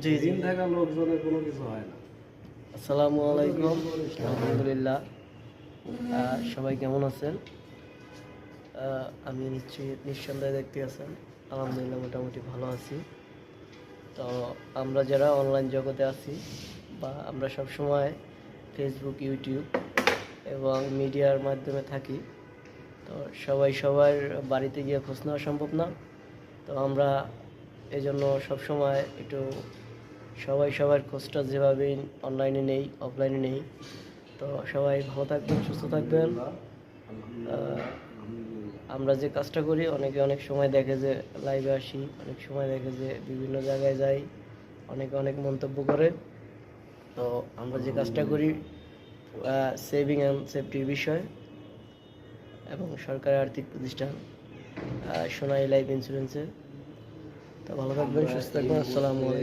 জি জি। ঋণ থাকা লোকজনের কোনো কিছু হয় না। আসসালামু আলাইকুম। আলহামদুলিল্লাহ। সবাই কেমন আছেন? আমি নিঃসন্দেহে দেখতে আছেন। আলহামদুলিল্লাহ মোটামুটি ভালো আছি। তো আমরা যারা অনলাইন জগতে আছি বা আমরা সব সময় ফেসবুক, ইউটিউব এবং মিডিয়ার মাধ্যমে থাকি, তো সবাই সবার বাড়িতে গিয়ে খোঁজ নেওয়া সম্ভব না। তো আমরা এজন্য সবসময় একটু সবাই সবার খোঁজটা যেভাবে অনলাইনে নেই, অফলাইনে নেই। তো সবাই ভালো থাকবেন, সুস্থ থাকবেন। আমরা যে কাজটা করি, অনেকে অনেক সময় দেখে যে লাইভে আসি, অনেক সময় দেখে যে বিভিন্ন জায়গায় যাই, অনেকে অনেক মন্তব্য করে। তো আমরা যে কাজটা করি সেভিং অ্যান্ড সেফটির বিষয় এবং সরকারি আর্থিক প্রতিষ্ঠান সোনালী লাইফ ইন্স্যুরেন্সের। তো ভালো থাকবেন, সুস্থ থাকবেন। আসসালামু আলাইকুম।